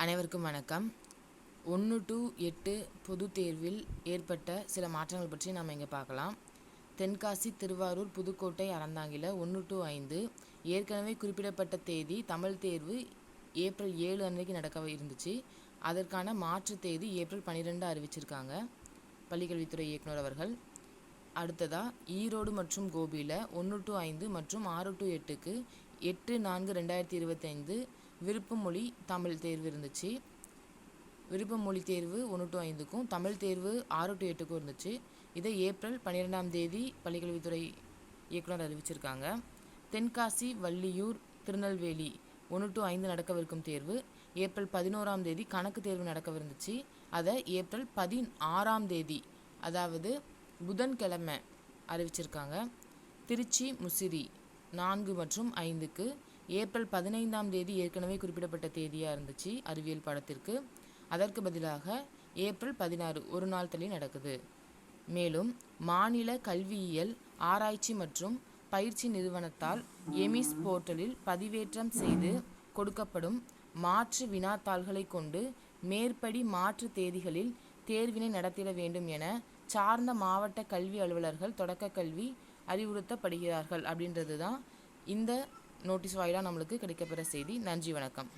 அனைவருக்கும் வணக்கம். 1 to 8 பொதுத் தேர்வில் ஏற்பட்ட சில மாற்றங்கள் பற்றி நாம் இங்கே பார்க்கலாம். தென்காசி, திருவாரூர், புதுக்கோட்டை, அறந்தாங்கில 1 to 5 ஏற்கனவே குறிப்பிடப்பட்ட தேதி தமிழ் தேர்வு ஏப்ரல் 7 அன்றைக்கு நடக்க இருந்துச்சு. அதற்கான மாற்று தேதி ஏப்ரல் 12 அறிவிச்சிருக்காங்க பள்ளிக்கல்வித்துறை இயக்குனர் அவர்கள். அடுத்ததாக ஈரோடு மற்றும் கோபியில் 1 to 5 மற்றும் 6 to 8க்கு 8/4/2025 விருப்ப மொழி தமிழ் தேர்வு இருந்துச்சு. விருப்ப மொழி தேர்வு 1 to 5க்கும் தமிழ் தேர்வு 6 to 8க்கும் இருந்துச்சு. இதை ஏப்ரல் 12 பள்ளிக்கல்வித்துறை இயக்குனர் அறிவிச்சிருக்காங்க. தென்காசி, வள்ளியூர், திருநெல்வேலி 1 to 5 நடக்கவிருக்கும் தேர்வு ஏப்ரல் 11 கணக்கு தேர்வு நடக்கவிருந்துச்சு. அதை ஏப்ரல் 16 அதாவது புதன்கிழமை அறிவிச்சிருக்காங்க. திருச்சி, முசிறி 4 மற்றும் 5க்கு ஏப்ரல் 15 ஏற்கனவே குறிப்பிடப்பட்ட தேதியாக இருந்துச்சு அறிவியல் பாடத்திற்கு. அதற்கு பதிலாக ஏப்ரல் 16 ஒரு நாள் தள்ளி நடக்குது. மேலும் மாநில கல்வியியல் ஆராய்ச்சி மற்றும் பயிற்சி நிறுவனத்தால் எமிஸ் போர்ட்டலில் பதிவேற்றம் செய்து கொடுக்கப்படும் மாற்று வினாத்தாள்களை கொண்டு மேற்படி மாற்று தேதிகளில் தேர்வினை நடத்திட வேண்டும் என சார்ந்த மாவட்ட கல்வி அலுவலர்கள் தொடக்க கல்வி அறிவுறுத்தப்படுகிறார்கள் அப்படின்றது தான் இந்த நோட்டீஸ் வாயிலாக நம்மளுக்கு கிடைக்கப்பெற செய்தி. நன்றி, வணக்கம்.